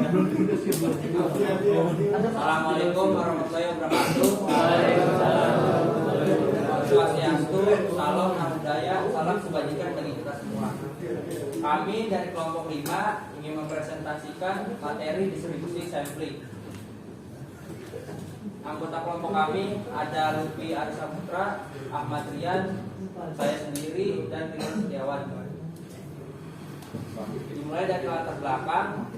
Assalamualaikum warahmatullahi wabarakatuh. Swastiastu, salam budaya, salam kebajikan bagi kita semua. Kami dari kelompok 5 ingin mempresentasikan materi distribusi sampling. Anggota kelompok kami ada Lutfi Arisa Putra, Ahmad Rian, saya sendiri, dan Rian Setiawan. Dimulai dari latar belakang,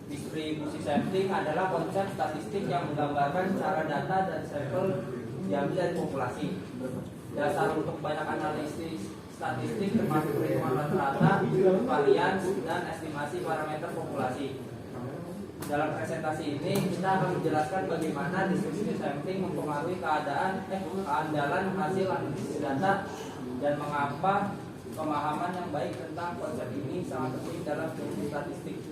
distribusi sampling adalah konsep statistik yang menggambarkan cara data dan sampel diambil dari populasi. Dasar untuk banyak analisis statistik termasuk perhitungan rata-rata, varians, dan estimasi parameter populasi. Dalam presentasi ini kita akan menjelaskan bagaimana distribusi sampling mempengaruhi keandalan hasil analisis data dan mengapa pemahaman yang baik tentang konsep ini sangat penting dalam studi statistik.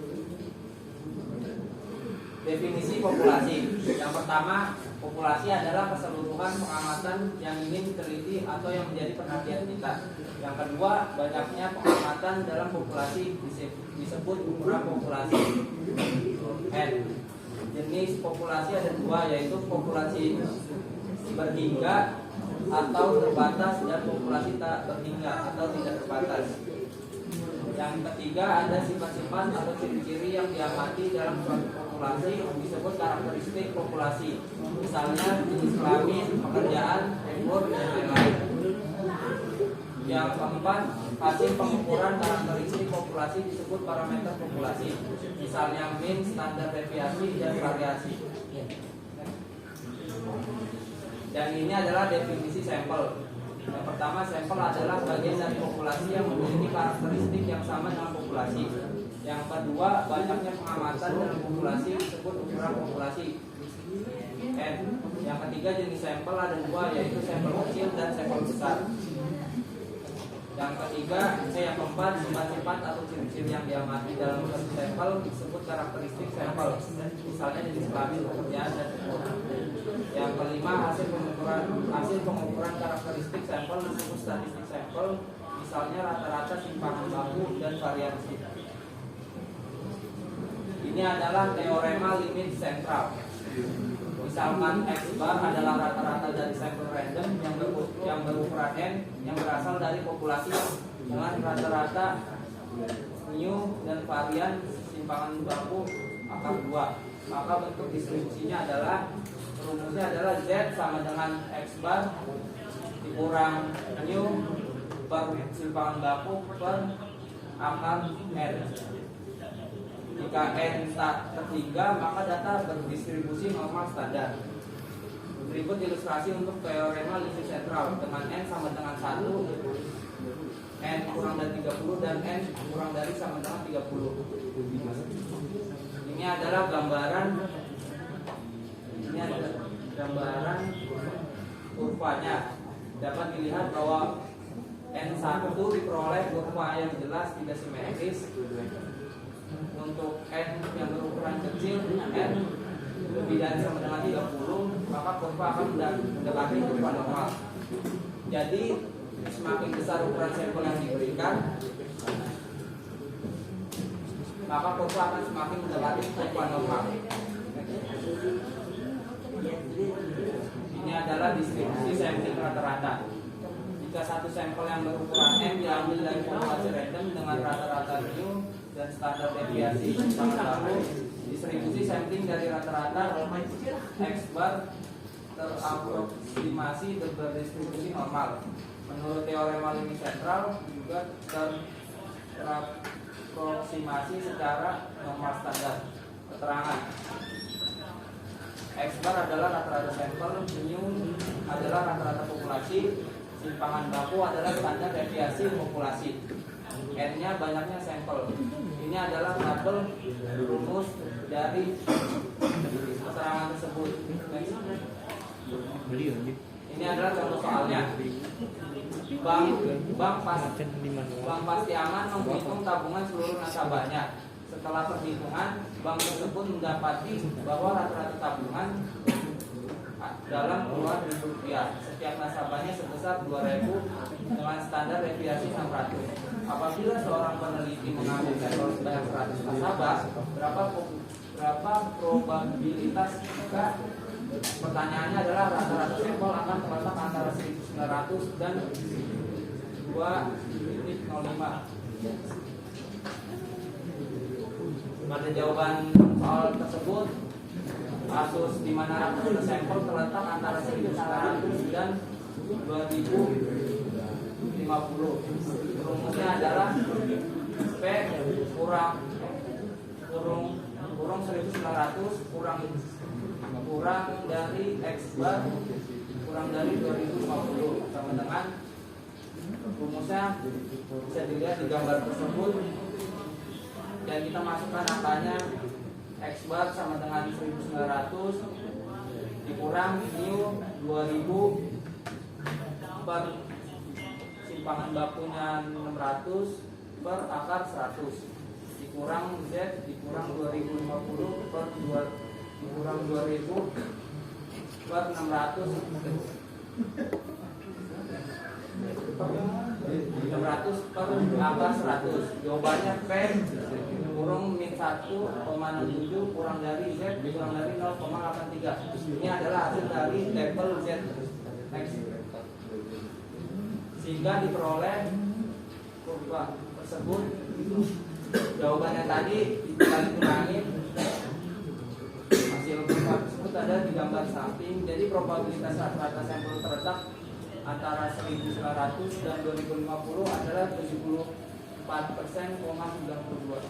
Definisi populasi. Yang pertama, populasi adalah keseluruhan pengamatan yang ingin diteliti atau yang menjadi perhatian kita. Yang kedua, banyaknya pengamatan dalam populasi disebut ukuran populasi. N. Jenis populasi ada dua, yaitu populasi berhingga atau terbatas dan populasi tak berhingga atau tidak terbatas. Yang ketiga, ada sifat-sifat atau ciri-ciri yang diamati dalam suatu populasi disebut karakteristik populasi. Misalnya jenis kelamin, pekerjaan, umur, dan lain-lain. Yang keempat, hasil pengukuran karakteristik populasi disebut parameter populasi. Misalnya mean, standar deviasi, dan variasi. Dan ini adalah definisi sampel. Yang pertama, sampel adalah bagian dari populasi yang memiliki karakteristik yang sama dengan populasi. Yang kedua, banyaknya pengamatan dalam populasi disebut ukuran populasi. N. Yang ketiga, jenis sampel ada dua, yaitu sampel kecil dan sampel besar. Yang ketiga, yang keempat, sifat-sifat atau ciri-ciri yang diamati dalam suatu sampel disebut karakteristik sampel. Misalnya jenis kelamin, pekerjaan, dan umur. Yang kelima, hasil pengukuran karakteristik sampel disebut statistik sampel. Misalnya rata-rata, simpangan baku, dan variasi. Ini adalah teorema limit sentral. Misalkan X bar adalah rata-rata dari sampel random yang berukuran N yang berasal dari populasi dengan rata-rata mu dan varian simpangan baku akar 2. Maka bentuk distribusinya adalah, rumusnya adalah Z sama dengan X bar dikurang mu per simpangan baku per akar N. Jika N tak terhingga, maka data berdistribusi normal standar. Berikut ilustrasi untuk teorema limit sentral dengan N sama dengan 1, N kurang dari 30, dan N kurang dari sama dengan 30. Ini adalah gambaran kurvanya. Dapat dilihat bahwa N1 diperoleh kurva yang jelas tidak simetris. Untuk N yang berukuran kecil, N lebih dari sama dengan 30, maka kurva akan mendekati kurva normal. Jadi semakin besar ukuran sampel yang diberikan, maka kurva akan semakin mendekati kurva normal. Ini adalah distribusi sampling rata-rata. Jika satu sampel yang berukuran M diambil dari populasi random dengan rata-rata mu dan standar deviasi sama baku, distribusi sampling dari rata-rata X bar teraproksimasi berdistribusi normal. Menurut teorema limit sentral juga teraproksimasi secara normal standar. Keterangan: X bar adalah rata-rata sampel, mu adalah rata-rata populasi, simpangan baku adalah standar deviasi populasi. N-nya banyaknya sampel. Ini adalah tabel rumus dari keterangan tersebut. Ini adalah contoh soalnya. Bank pasti aman menghitung tabungan seluruh nasabahnya. Setelah perhitungan, bank tersebut mendapati bahwa rata-rata tabungan dalam puluhan ribu rupiah. Setiap nasabahnya sebesar 2.000 dengan standar deviasi 600. Apabila seorang peneliti mengambil sampel sebanyak 100 nasabah, berapa probabilitas jika pertanyaannya adalah rata-rata sampel akan terletak antara 1.900 dan 2.05. Pada jawaban soal tersebut, kasus di mana rata-rata sampel terletak antara 1.900 dan 2.050. Rumusnya adalah P kurang 1.900 kurang dari X bar kurang dari 2.050 sama dengan rumusnya bisa dilihat di gambar tersebut, dan kita masukkan angkanya X bar sama dengan 1.900 dikurang mu 2.000 per simpangan bakunya 600 per akar 100 dikurang Z dikurang 2.050 per 2 dikurang 2.000 per 600 per akar 100. Jawabannya P kurang min 1,67 kurang dari Z kurang dari 0,83. Ini adalah hasil dari level Z X, sehingga diperoleh kurva tersebut. Jawabannya tadi kita kurangin hasil kurva tersebut ada di gambar samping. Jadi probabilitas rata-rata sampel terletak antara 1.900 dan 2.050 adalah 74%,92.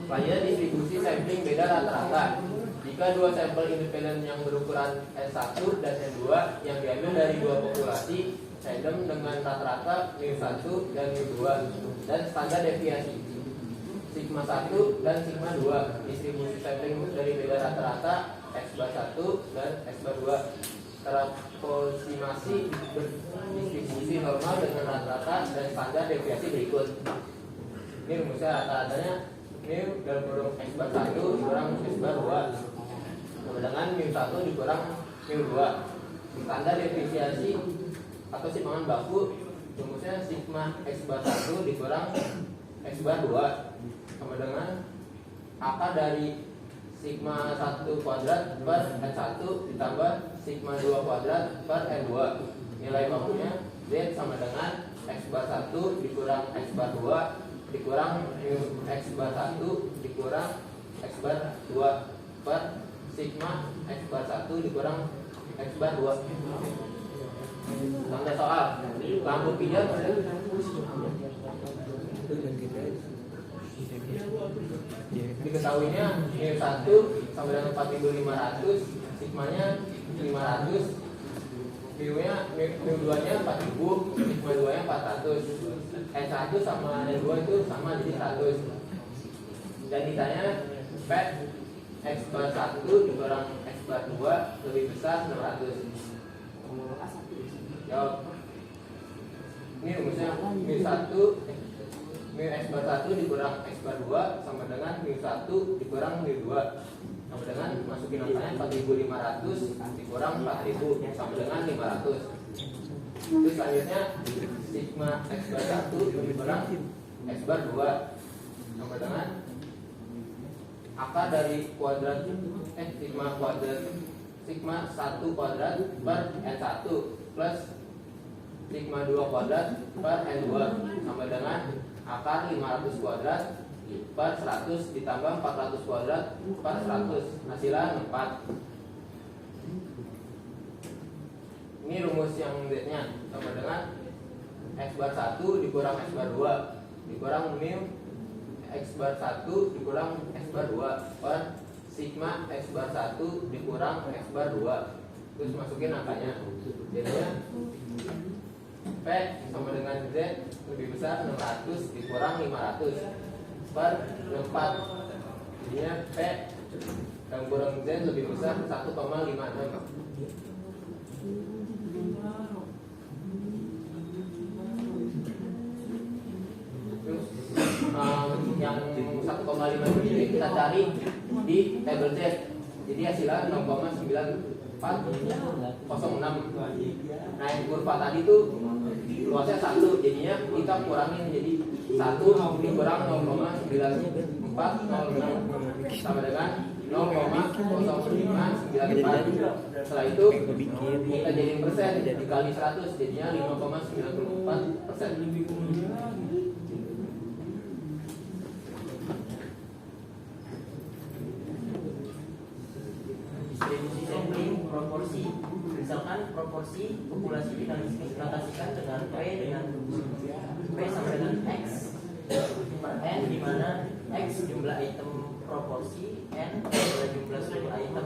Supaya distribusi sampling beda rata-rata. Jika dua sampel independen yang berukuran N1 dan N2 yang diambil dari dua populasi random dengan rata-rata mu1 dan mu2 dan standar deviasi sigma 1 dan sigma 2, distribusi sampling dari beda rata-rata X bar 1 dan X bar 2 teraproximasi distribusi normal dengan rata-rata dan standar deviasi berikut. Ini rumusnya rata-ratanya mu dalam kurung X bar 1 dikurang X bar 2 sama dengan mu1 dikurang mu2. Standar deviasi atau simpangan baku rumusnya sigma X bar 1 dikurang X bar 2 sama dengan akar dari sigma 1 kuadrat per N1 ditambah sigma 2 kuadrat per N2. Nilai bakunya Z sama dengan X bar 1 dikurang X bar 2 dikurang mu X bar 1 dikurang X bar 2 per sigma X bar 1 dikurang X bar 2. Tanda soal lampu pijat diketahuinya mu1 sama dengan 4.500, sigmanya 500, mu2 nya 4.000, sigma 2 nya 400, N1 sama N2 itu sama jadi 100. Dan ditanya P X bar 1 dikurang X bar 2 lebih besar 600. Jawab. Ini rumusnya mu1 mu X bar 1 dikurang X bar 2 sama dengan mu1 dikurang mu2 sama dengan masukin angkanya 4.500 dikurang 4.000 sama dengan 500. Terus selanjutnya sigma X bar 1 dikurang X bar 2 sama dengan akar dari kuadrat sigma 1 kuadrat per N1 plus sigma 2 kuadrat per N2 sama dengan akar 500 kuadrat per 100 ditambah 400 kuadrat per 100, hasilnya 4. Ini rumus yang Z-nya sama dengan X bar 1 dikurang X bar 2 dikurang mu X bar 1 dikurang X bar 2 per sigma X bar 1 dikurang X bar 2. Terus masukin angkanya. Jadinya P sama dengan Z lebih besar 600 dikurang 500 per 4. Jadinya P yang kurang Z lebih besar 1,56. Terus yang kita cari di tabel Z. Jadi hasilnya 0,9406. Nah yang kurva tadi tuh luasnya 1, jadinya kita kurangin jadi 1 dikurang 0,9406 sama dengan 0,0594. Setelah itu kita jadiin persen, dikali 100 jadinya 5,94%. Distribusi sampling proporsi. Misalkan proporsi populasi direpresentasikan dengan P sama dengan X per N, di mana X jumlah item proporsi, N adalah jumlah suku item.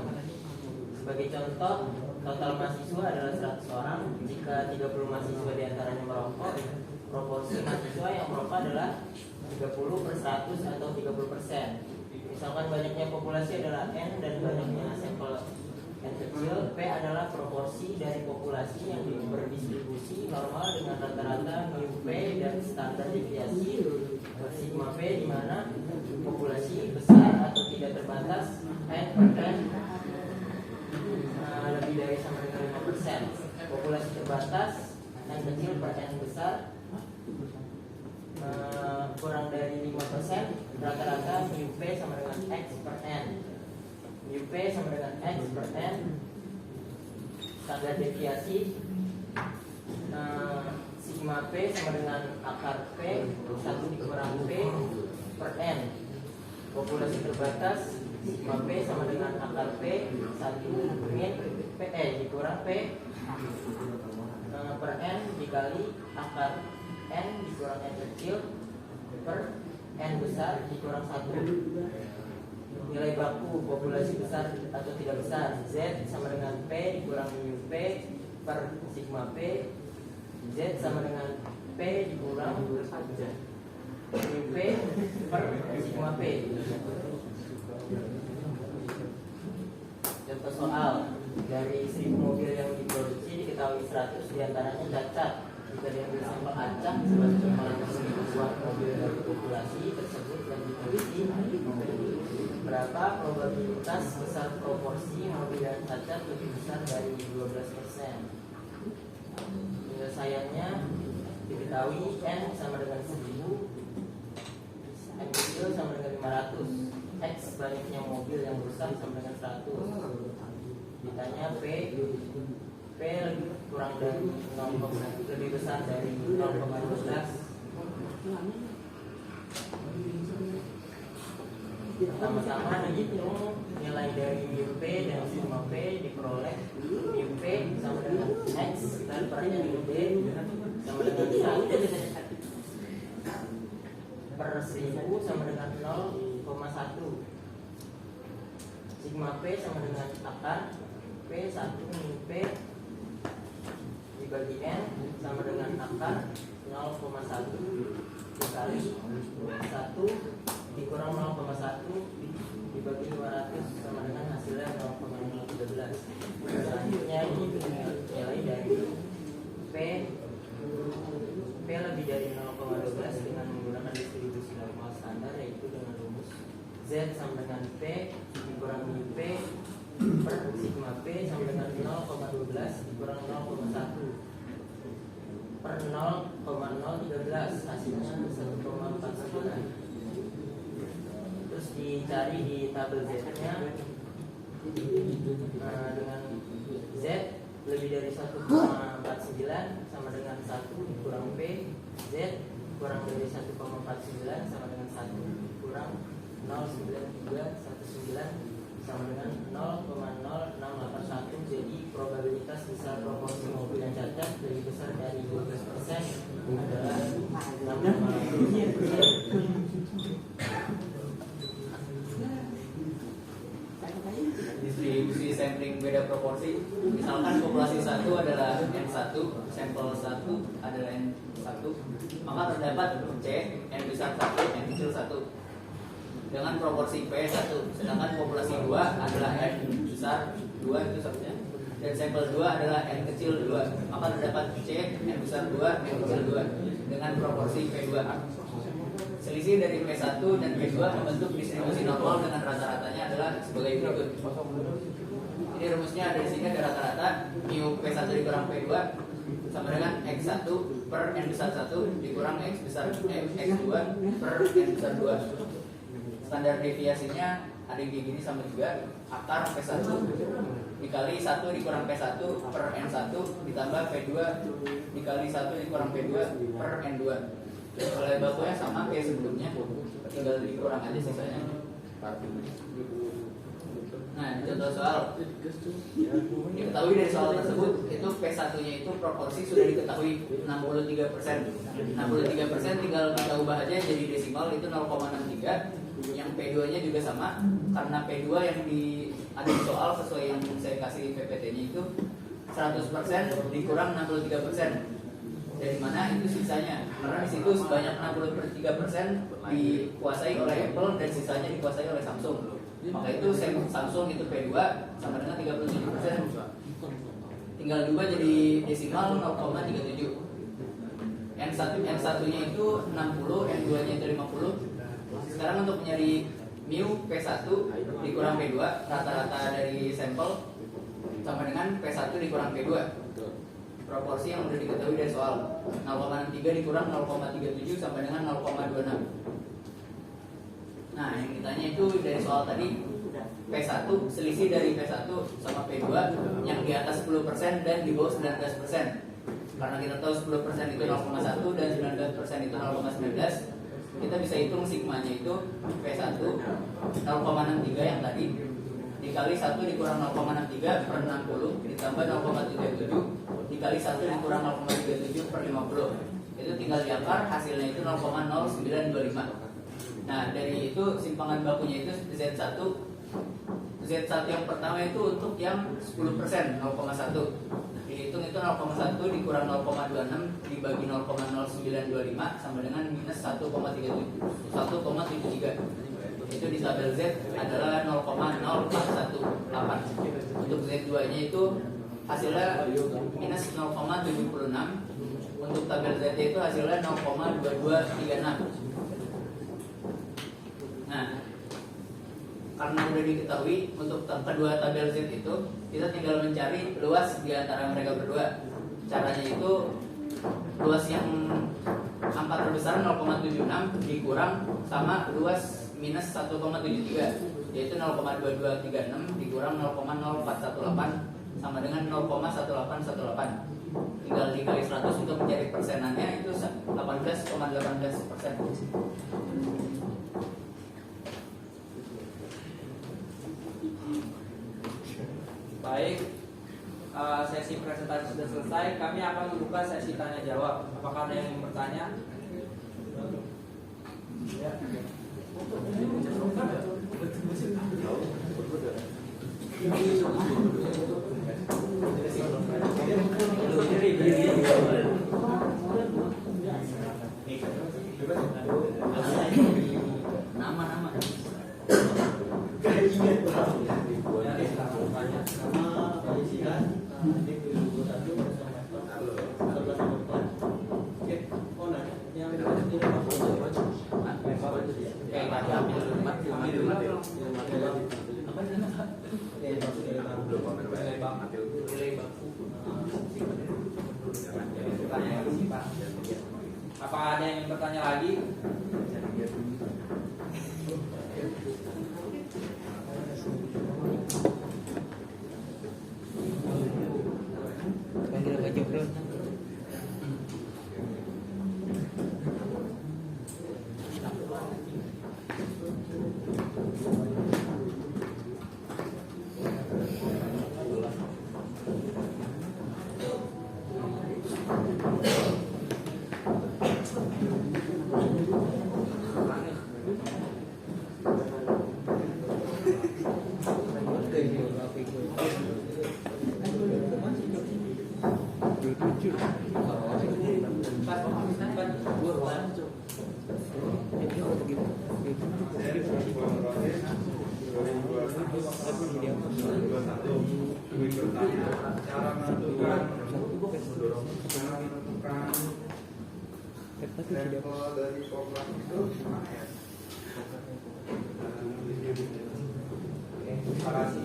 Sebagai contoh, total mahasiswa adalah 100 orang. Jika 30 mahasiswa diantaranya merokok, proporsi mahasiswa yang merokok adalah 30/100 atau 30%. Misalkan banyaknya populasi adalah N dan banyaknya sampel N kecil, P adalah proporsi dari populasi yang berdistribusi normal dengan rata-rata mu P dan standar deviasi sigma P, di mana populasi besar atau tidak terbatas N per N lebih dari sama dengan 5%. Populasi terbatas N kecil per N besar kurang dari 5%, rata-rata mu P sama dengan X per N. Mu P sama dengan X per N. Standar deviasi sigma P sama dengan akar P 1 dikurang P per N. Populasi terbatas sigma P sama dengan akar P 1 min P dikurang P per N dikali akar N dikurang N kecil per N besar dikurang 1. Nilai baku populasi besar atau tidak besar Z sama dengan P dikurang mu P per sigma P. Z sama dengan P dikurang mu P per sigma P. Contoh soal, dari 1000 mobil yang diproduksi diketahui 100 diantaranya cacat. Jika diambil sampel acak sebagai contoh 1000 buah mobil dari populasi tersebut yang diteliti, berapa probabilitas besar proporsi mobil yang cacat lebih besar dari 12%? Penyelesaiannya diketahui N sama dengan 1000, N kecil sama dengan 500, X banyaknya mobil yang rusak sama dengan 100. Ditanya P kurang dari 0, lebih besar dari 0,12. Pertama-tama dihitung nilai dari mu P dan sigma P diperoleh. Mu P sama dengan X dan pernya mu P sama dengan 1 per 1000 sama dengan 0,1. Sigma P sama dengan akar P 1 mu P dibagi N sama dengan akar 0,1 dikali 1 dikurang 0,1 dibagi 200 sama dengan hasilnya 0,013. Selanjutnya nilai dari P lebih dari 0,12 dengan menggunakan distribusi normal standar, yaitu dengan rumus Z sama dengan P dikurang mu P per sigma P sama dengan 0,12 dikurang 0,1 per 0,013, hasilnya 1,49. Terus dicari di tabel Z-nya dengan Z lebih dari 1,49 sama dengan 1 dikurang P, Z kurang dari 1,49 sama dengan 1 kurang 0,9319 sama dengan 0,0681. Jadi probabilitas besar proporsi mobil yang cacat lebih besar dari 12% adalah 6,8%. Distribusi sampling beda proporsi. Misalkan populasi 1 adalah N1, sampel 1 adalah N1, maka terdapat C, N besar 1, N kecil 1 dengan proporsi P1. Sedangkan populasi 2 adalah N besar 2 itu satunya, dan sampel 2 adalah N kecil 2, maka terdapat C, N besar 2, N kecil 2 dengan proporsi P2. Selisih dari P1 dan P2 membentuk distribusi normal dengan rata-ratanya adalah sebagai berikut. Jadi rumusnya ada di sini, ada rata-rata mu P1 dikurang P2 sama dengan X1 per N besar 1 dikurang X X2 per N besar 2. Standar deviasinya ada yang kayak gini sama juga, akar P1 dikali 1 dikurang P1 per N1 ditambah P2 dikali 1 dikurang P2 per N2. Kalau bakunya sama kayak sebelumnya, tinggal dikurang aja sisanya. Nah, contoh soal diketahui dari soal tersebut itu P1 nya itu proporsi sudah diketahui 63%. 63% tinggal kita ubah aja jadi desimal, itu 0,63. Yang P2 nya juga sama, karena P2 yang ada di soal sesuai yang saya kasih PPT nya itu 100% dikurang 63%. Dari mana itu sisanya? Karena di situ sebanyak 63% dikuasai oleh Apple dan sisanya dikuasai oleh Samsung. Maka itu Samsung itu P2 sama dengan 37%. Tinggal diubah jadi desimal 0,37. N1 nya itu 60, N2 nya itu 50. Sekarang untuk mencari mu P1 dikurang P2 rata-rata dari sampel sama dengan P1 dikurang P2. Proporsi yang sudah diketahui dari soal 0,63 dikurang 0,37 sama dengan 0,26. Nah, yang ditanya itu dari soal tadi P1, selisih dari P1 sama P2 yang di atas 10% dan di bawah 19%. Karena kita tahu 10% itu 0,1 dan 19% itu 0,19, kita bisa hitung sigmanya itu P1 0,63 yang tadi dikali 1 dikurang 0,63 per 60 ditambah 0,37 dikali 1 dikurang 0,37 per 50. Itu tinggal diakar, hasilnya itu 0,0925. Nah, dari itu simpangan bakunya itu Z1 yang pertama itu untuk yang 10% 0,1. Dihitung itu 0,1 dikurang 0,26 dibagi 0,0925 sama dengan minus 1,73. Itu di tabel Z adalah 0,0418. Untuk Z2 nya itu hasilnya minus 0,76. Untuk tabel Z itu hasilnya 0,2236. Nah, karena udah diketahui untuk kedua tabel Z itu, kita tinggal mencari luas di antara mereka berdua. Caranya itu luas yang angka terbesar 0,76 dikurang sama luas minus 1,73, yaitu 0,2236 dikurang 0,0418 sama dengan 0,1818. Tinggal dikali 100 untuk mencari persenannya itu 18,18%. Baik, sesi presentasi sudah selesai. Kami akan membuka sesi tanya jawab. Apakah ada yang ingin bertanya? Ya. Nama-nama. Apakah ada yang ingin bertanya lagi? Level dari populasi itu mana ya? Terima kasih.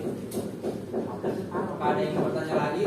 Apakah ada yang mau bertanya lagi?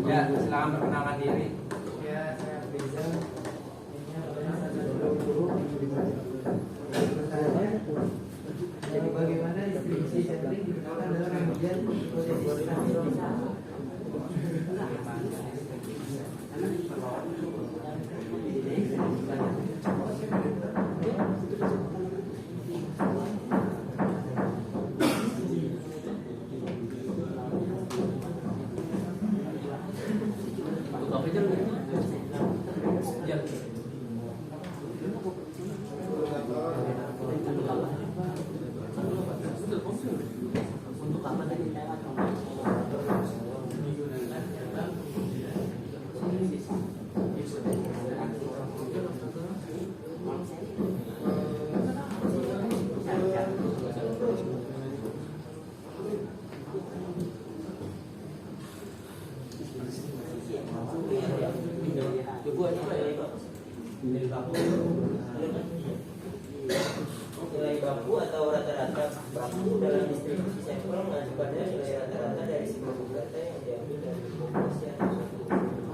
Ya, silakan perkenalkan diri. Ya, saya Rizal. Jadi bagaimana distribusi sampling digunakan dalam pengujian nilai baku atau rata-rata baku dalam distribusi sampel mengajukannya nilai rata-rata dari semua data yang diambil dari populasi atau suatu sampel.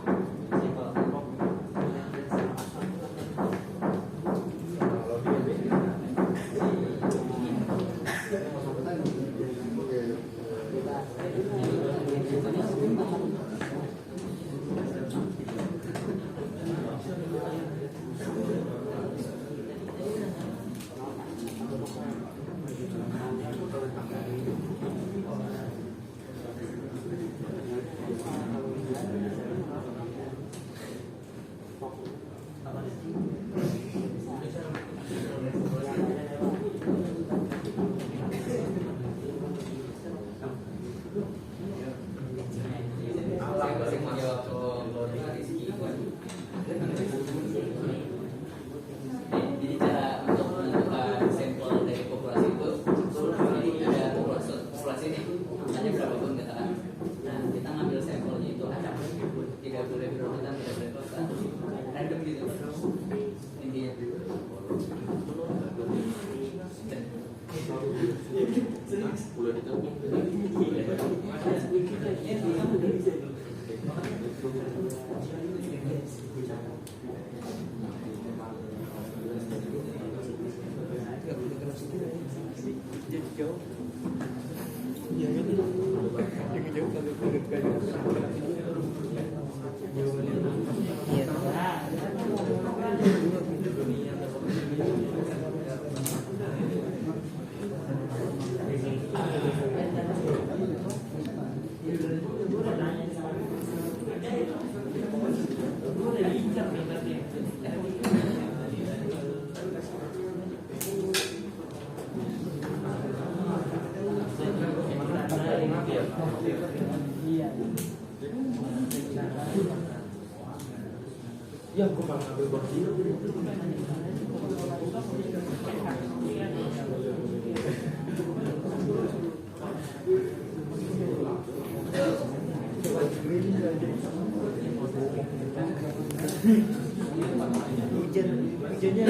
Ya, aku malah ambil begini. Hujannya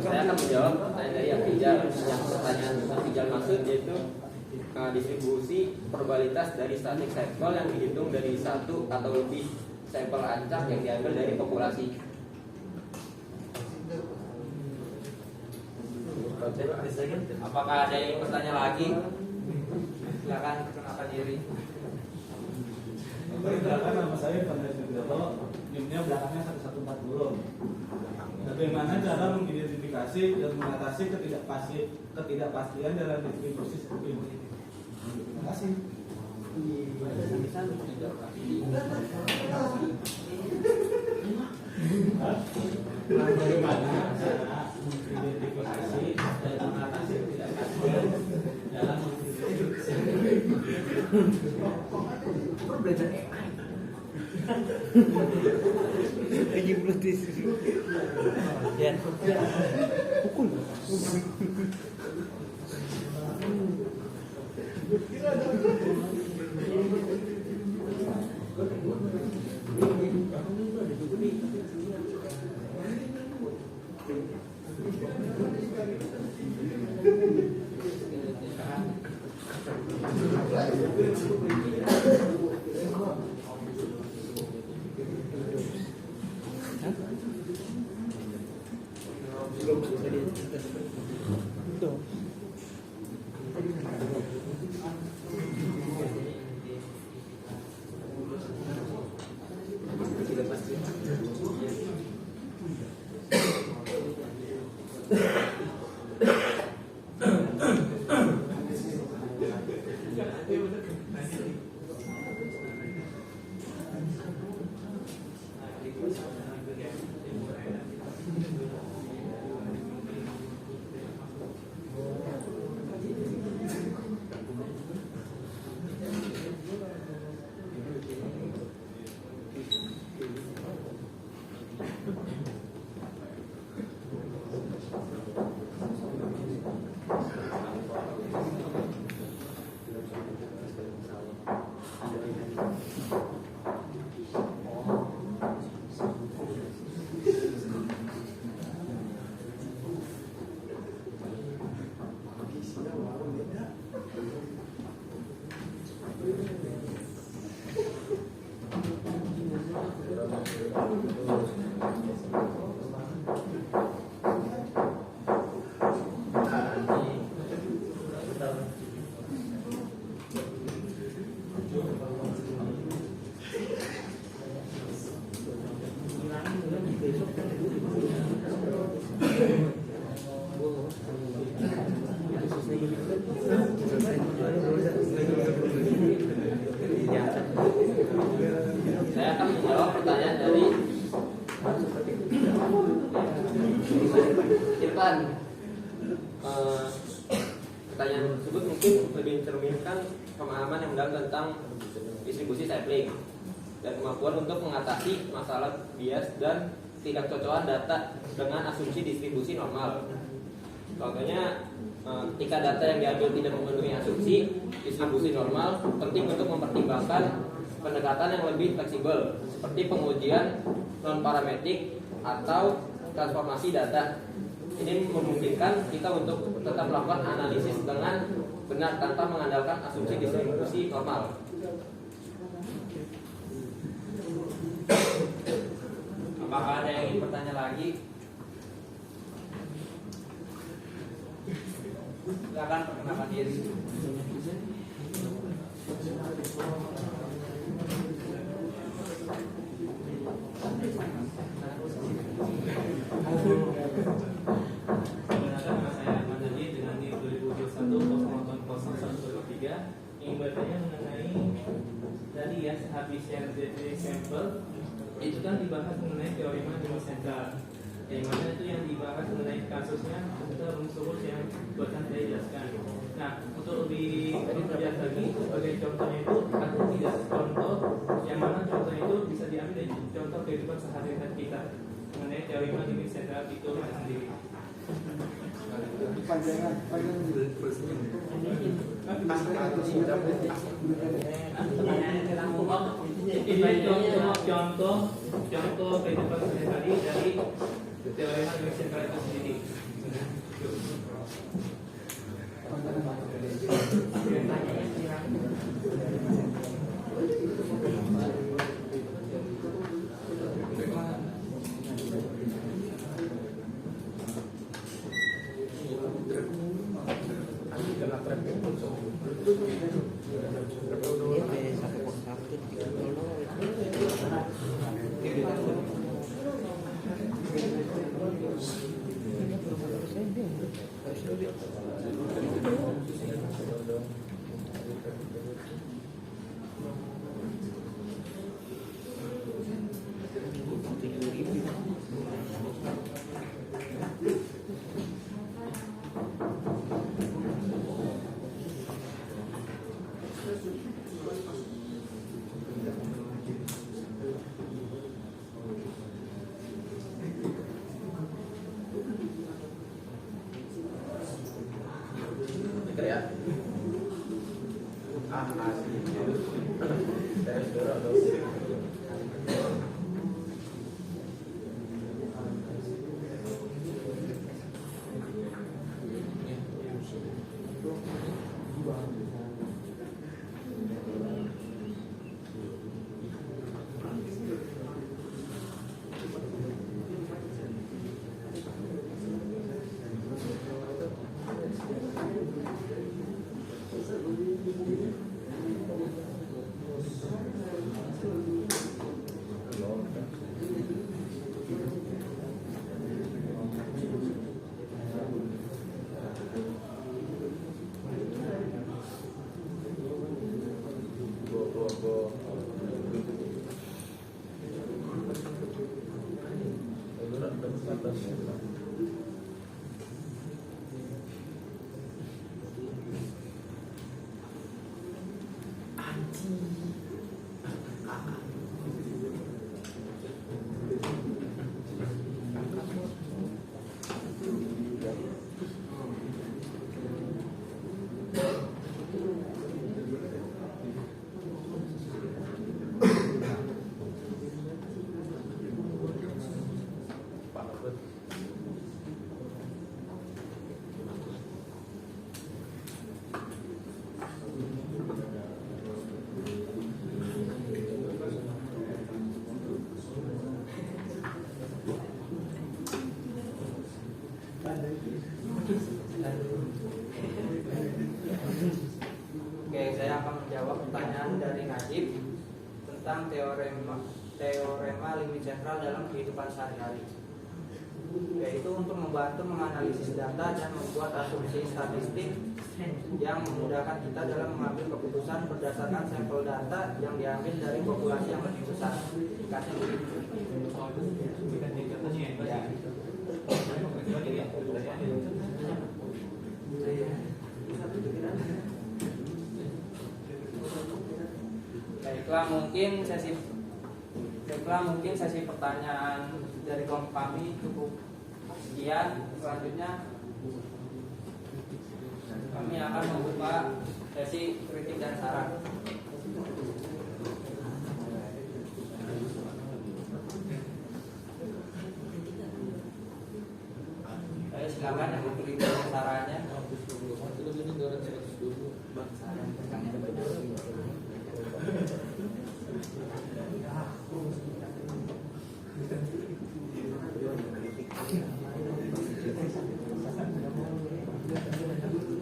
Saya akan menjawab pertanyaan dari Afijal. Yang pertanyaan Afijal maksud yaitu distribusi probabilitas dari static sampel yang dihitung dari satu atau lebih sampel acak yang diambil dari populasi. Apakah ada yang bertanya lagi? Silakan perkenalkan diri. Perkenalkan, nama saya Pandai Subiroto, NIM-nya belakangnya 1140. Bagaimana cara mengidentifikasi dan mengatasi ketidakpastian dalam distribusi sampling? Terima kasih. Bagaimana cara mengidentifikasi dan mengatasi ketidakpastian dalam distribusi sampling? belajar lagi bluetooth ya pukul Saya akan menjawab pertanyaan dari Irfan. Pertanyaan tersebut mungkin lebih mencerminkan pemahaman yang mendalam tentang distribusi sampling dan kemampuan untuk mengatasi masalah bias dan tidak cocokan data dengan asumsi distribusi normal. Contohnya, ketika data yang diambil tidak memenuhi asumsi distribusi normal, penting untuk mempertimbangkan pendekatan yang lebih fleksibel seperti pengujian non parametrik atau transformasi data. Ini memungkinkan kita untuk tetap melakukan analisis dengan benar tanpa mengandalkan asumsi distribusi normal. Apakah ada yang ingin bertanya lagi? Silakan perkenalkan diri. Perkenalkan, nama saya Ahmad Najib dengan NIM 2021-0800123, ingin bertanya mengenai tadi ya, habis yang dari sampel itu kan dibahas mengenai teorema nilai sentral, yang mana itu yang dibahas mengenai kasusnya atau rumus yang buatan saya jelaskan. Nah, untuk lebih jelas lagi sebagai contohnya itu ada tidak contoh yang mana contohnya itu bisa diambil dari contoh kehidupan sehari-hari kita mengenai teorema nilai sentral itu sendiri. Ini contoh kehidupan sehari-hari dari teorema nilai sentral itu sendiri. Oke, saya akan menjawab pertanyaan dari Najib tentang teorema limit sentral dalam kehidupan sehari-hari, yaitu untuk membantu menganalisis data dan membuat asumsi statistik yang memudahkan kita dalam mengambil keputusan berdasarkan sampel data yang diambil dari populasi yang lebih besar. Dikasih begitu. Baiklah, mungkin sesi pertanyaan dari kelompok kami cukup sekian. Selanjutnya kami akan membuka sesi kritik dan saran. silakan yang mau kritik dan sarannya.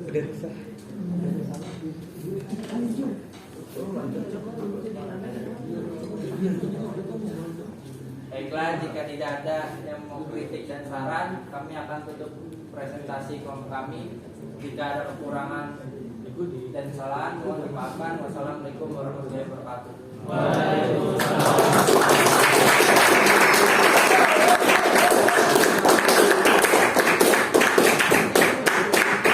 Udah bisa. Baiklah, jika tidak ada yang mau kritik dan saran, kami akan tutup presentasi kelompok kami. Jika ada kekurangan dan kesalahan, mohon dimaafkan. Wassalamualaikum warahmatullahi wabarakatuh.